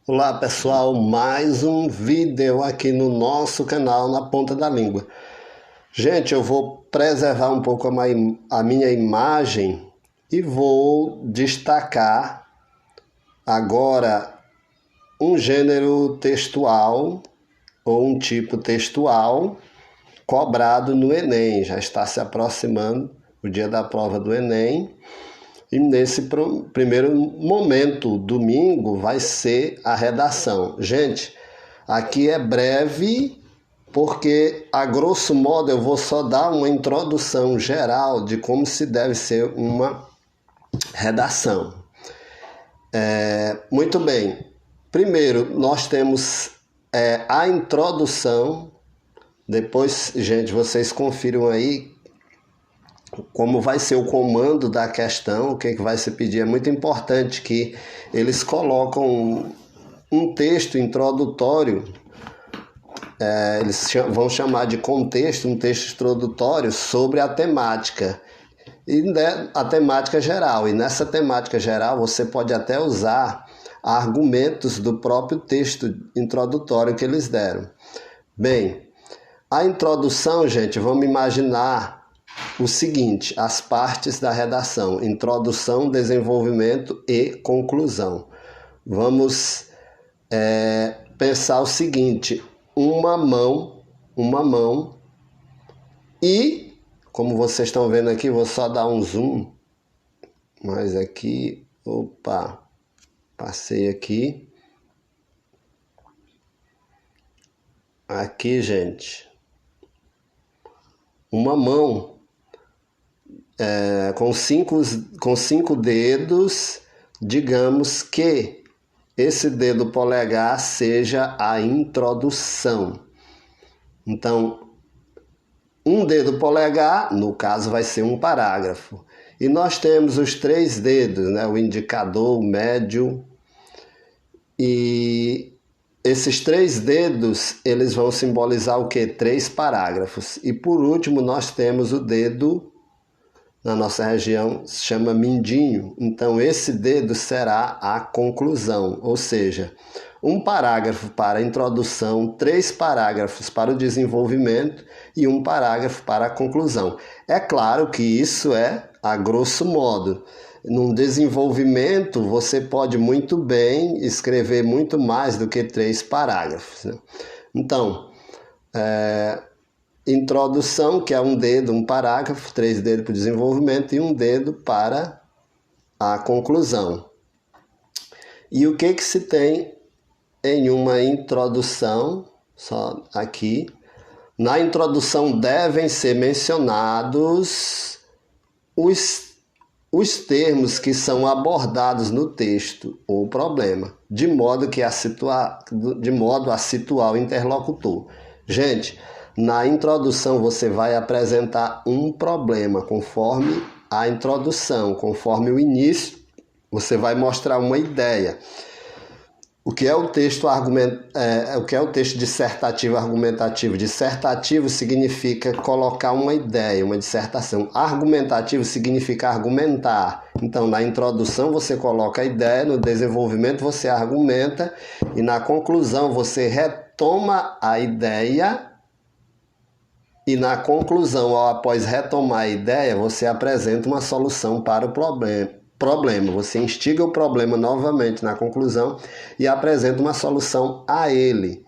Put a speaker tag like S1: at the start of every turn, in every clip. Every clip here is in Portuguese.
S1: Olá pessoal, mais um vídeo aqui no nosso canal Na Ponta da Língua. Gente, eu vou preservar um pouco a minha imagem e vou destacar agora um gênero textual ou um tipo textual cobrado no Enem. Já está se aproximando o dia da prova do Enem. E nesse primeiro momento, domingo, vai ser a redação. Gente, aqui é breve, porque a grosso modo eu vou só dar uma introdução geral de como se deve ser uma redação. Muito bem. Primeiro, nós temos a introdução. Depois, gente, vocês confiram aí como vai ser o comando da questão, o que vai se pedir. É muito importante que eles colocam um texto introdutório, eles vão chamar de contexto, um texto introdutório sobre a temática, e a temática geral. E nessa temática geral você pode até usar argumentos do próprio texto introdutório que eles deram. Bem, a introdução, gente, vamos imaginar o seguinte: as partes da redação: introdução, desenvolvimento e conclusão. Vamos pensar o seguinte: uma mão e, como vocês estão vendo aqui, vou só dar um zoom, mas aqui, opa, passei aqui, gente, uma mão com cinco dedos. Digamos que esse dedo polegar seja a introdução. Então, um dedo polegar, no caso, vai ser um parágrafo. E nós temos os três dedos, né? O indicador, o médio. E esses três dedos, eles vão simbolizar o quê? 3 parágrafos. E por último, nós temos o dedo, na nossa região se chama mindinho. Então esse dedo será a conclusão, ou seja, um parágrafo para a introdução, 3 parágrafos para o desenvolvimento e um parágrafo para a conclusão. É claro que isso é a grosso modo. Num desenvolvimento você pode muito bem escrever muito mais do que 3 parágrafos, né? Então, introdução, que é um dedo, um parágrafo, 3 dedos para o desenvolvimento e um dedo para a conclusão. E o que se tem em uma introdução? Só aqui. Na introdução devem ser mencionados os termos que são abordados no texto ou problema, de modo a situar o interlocutor. Gente, na introdução você vai apresentar um problema conforme a introdução, conforme o início, você vai mostrar uma ideia. O que é o texto dissertativo argumentativo? Dissertativo significa colocar uma ideia, uma dissertação. Argumentativo significa argumentar. Então, na introdução você coloca a ideia, no desenvolvimento você argumenta e na conclusão você retoma a ideia. E na conclusão, após retomar a ideia, você apresenta uma solução para o problema. Você instiga o problema novamente na conclusão e apresenta uma solução a ele.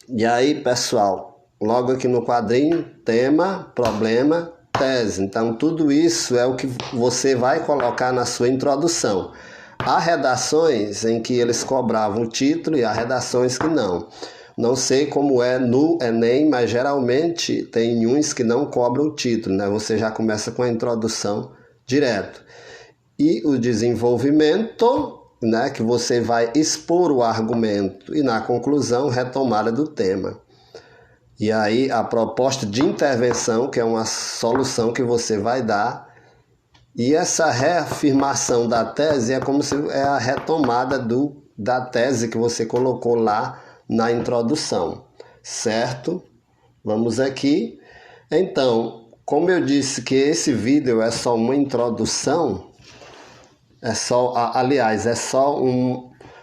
S1: E aí, pessoal, logo aqui no quadrinho, tema, problema, tese. Então, tudo isso é o que você vai colocar na sua introdução. Há redações em que eles cobravam o título e há redações que não. Não sei como é no Enem, mas geralmente tem uns que não cobram o título, né? Você já começa com a introdução direto. E o desenvolvimento, né? Que você vai expor o argumento. E na conclusão, retomada do tema. E aí a proposta de intervenção, que é uma solução que você vai dar. E essa reafirmação da tese é como se é a retomada da tese que você colocou lá na introdução, certo? Vamos aqui. Então, como eu disse que esse vídeo é só uma introdução, é só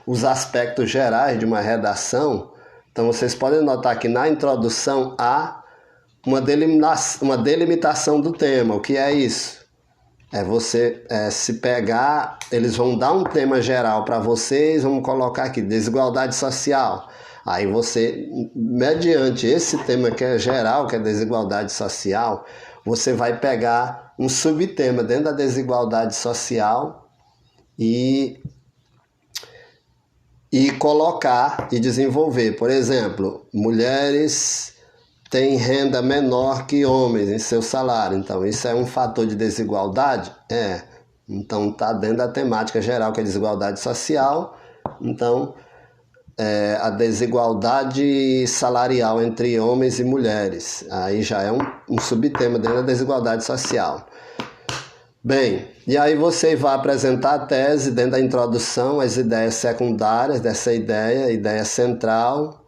S1: os aspectos gerais de uma redação. Então vocês podem notar que na introdução há uma delimitação do tema. O que é isso? É você se pegar, eles vão dar um tema geral para vocês, vamos colocar aqui, desigualdade social. Aí você, mediante esse tema que é geral, que é desigualdade social, você vai pegar um subtema dentro da desigualdade social e colocar e desenvolver. Por exemplo, mulheres têm renda menor que homens em seu salário. Então, isso é um fator de desigualdade? É. Então, está dentro da temática geral, que é desigualdade social. Então, a desigualdade salarial entre homens e mulheres. Aí já é um subtema dentro da desigualdade social. Bem, e aí você vai apresentar a tese dentro da introdução, as ideias secundárias dessa ideia central,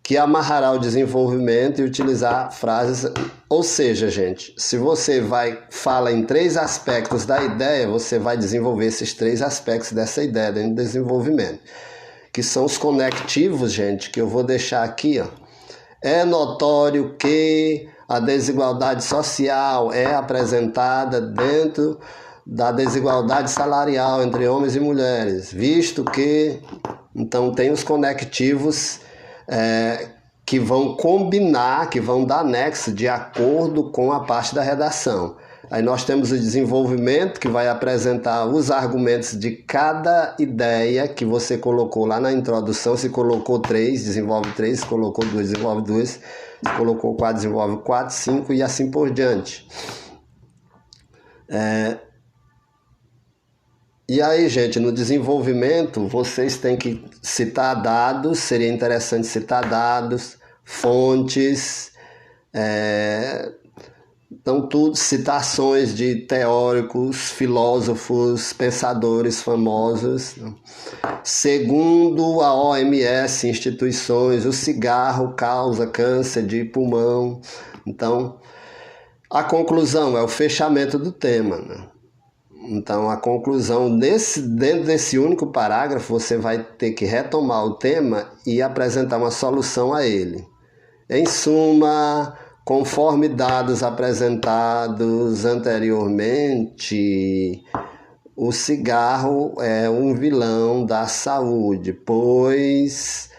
S1: que amarrará o desenvolvimento e utilizar frases. Ou seja, gente, se você fala em 3 aspectos da ideia, você vai desenvolver esses 3 aspectos dessa ideia dentro do desenvolvimento, que são os conectivos, gente, que eu vou deixar aqui, ó. É notório que a desigualdade social é apresentada dentro da desigualdade salarial entre homens e mulheres, visto que, então, tem os conectivos que vão combinar, que vão dar nexo de acordo com a parte da redação. Aí nós temos o desenvolvimento, que vai apresentar os argumentos de cada ideia que você colocou lá na introdução. Se colocou 3, desenvolve 3. Se colocou 2, desenvolve 2. Se colocou 4, desenvolve 4, 5 e assim por diante. E aí, gente, no desenvolvimento, vocês têm que citar dados. Seria interessante citar dados, fontes, então, tudo, citações de teóricos, filósofos, pensadores famosos. Segundo a OMS, instituições, o cigarro causa câncer de pulmão. Então, a conclusão é o fechamento do tema, né? Então, a conclusão, dentro desse único parágrafo, você vai ter que retomar o tema e apresentar uma solução a ele. Em suma, conforme dados apresentados anteriormente, o cigarro é um vilão da saúde, pois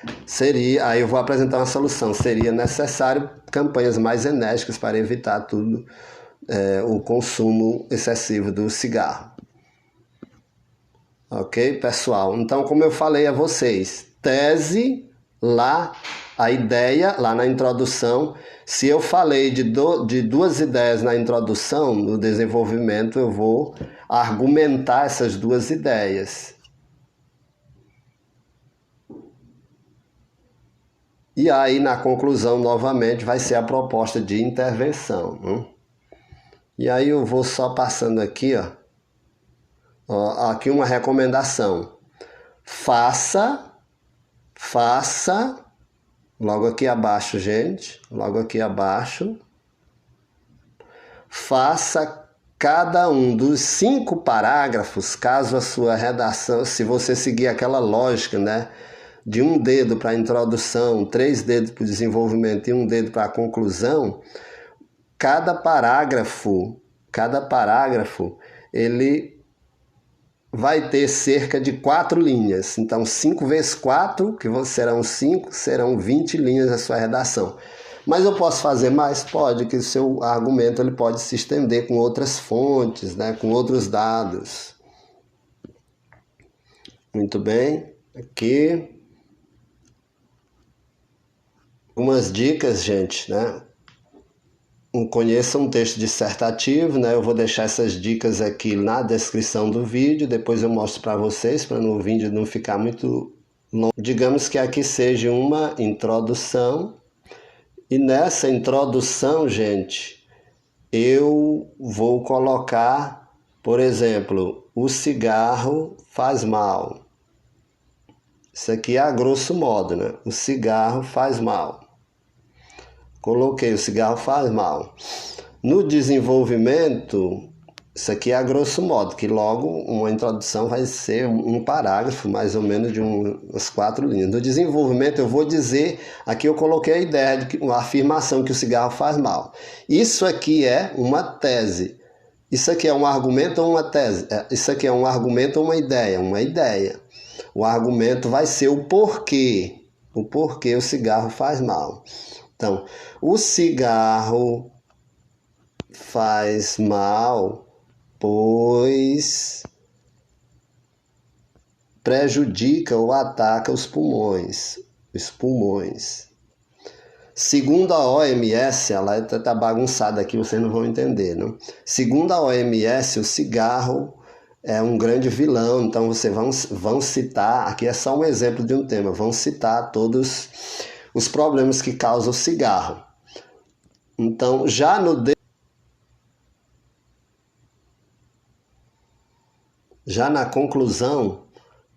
S1: aí eu vou apresentar uma solução, seria necessário campanhas mais enérgicas para evitar o consumo excessivo do cigarro. Ok, pessoal? Então, como eu falei a vocês, tese lá, a ideia lá na introdução. Se eu falei de 2 ideias na introdução, no desenvolvimento, eu vou argumentar essas 2 ideias. E aí, na conclusão, novamente, vai ser a proposta de intervenção, né? E aí eu vou só passando aqui, aqui uma recomendação. Faça, logo aqui abaixo, gente, logo aqui abaixo, faça cada um dos 5 parágrafos, caso a sua redação, se você seguir aquela lógica, né, de 1 dedo para a introdução, 3 dedos para o desenvolvimento e 1 dedo para a conclusão, cada parágrafo, ele vai ter cerca de 4 linhas. Então, 5 vezes 4, que serão 5, serão 20 linhas a sua redação. Mas eu posso fazer mais? Pode, que o seu argumento ele pode se estender com outras fontes, né, com outros dados. Muito bem. Aqui algumas dicas, gente, né? Conheça um texto dissertativo, né? Eu vou deixar essas dicas aqui na descrição do vídeo, depois eu mostro para vocês, para no vídeo não ficar muito longo. Digamos que aqui seja uma introdução, e nessa introdução, gente, eu vou colocar, por exemplo, o cigarro faz mal. Isso aqui é a grosso modo, né? O cigarro faz mal. Coloquei, o cigarro faz mal. No desenvolvimento, Isso aqui é a grosso modo, que logo uma introdução vai ser um parágrafo, mais ou menos de umas 4 linhas. No desenvolvimento eu vou dizer, aqui eu coloquei a ideia de uma afirmação que o cigarro faz mal. Isso aqui é uma tese. Isso aqui é um argumento ou uma tese? Isso aqui é um argumento ou uma ideia? Uma ideia. O argumento vai ser o porquê o cigarro faz mal. Então, o cigarro faz mal pois prejudica ou ataca os pulmões. Segundo a OMS, ela está bagunçada aqui, vocês não vão entender, não? Segundo a OMS, o cigarro é um grande vilão, então vocês vão citar, aqui é só um exemplo de um tema, vão citar todos os problemas que causa o cigarro. Então, já na conclusão,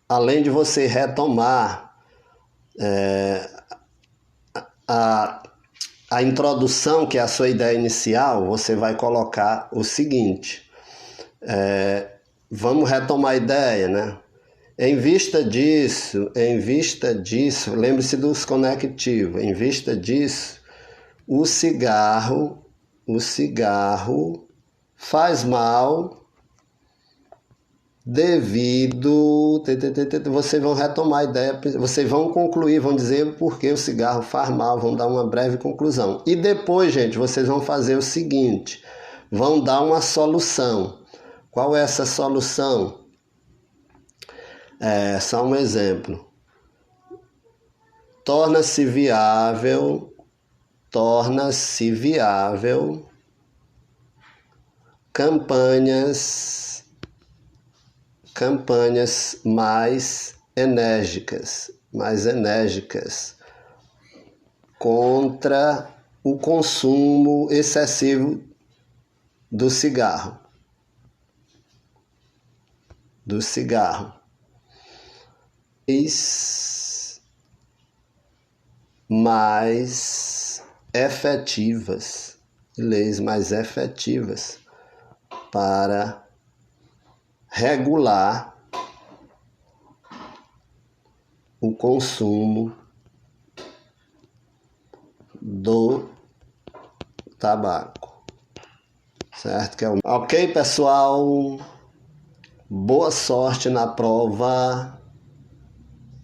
S1: além de você retomar a introdução, que é a sua ideia inicial, você vai colocar o seguinte, vamos retomar a ideia, né? Em vista disso, lembre-se dos conectivos, em vista disso, o cigarro faz mal devido... Vocês vão retomar a ideia, vocês vão concluir, vão dizer por que o cigarro faz mal, vão dar uma breve conclusão. E depois, gente, vocês vão fazer o seguinte, vão dar uma solução. Qual é essa solução? Só um exemplo. Torna-se viável campanhas mais enérgicas contra o consumo excessivo do cigarro. Leis mais efetivas para regular o consumo do tabaco, certo? Ok, pessoal? Boa sorte na prova.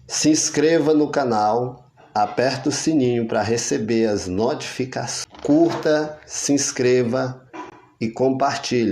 S1: Se inscreva no canal, aperta o sininho para receber as notificações. Curta, se inscreva e compartilhe.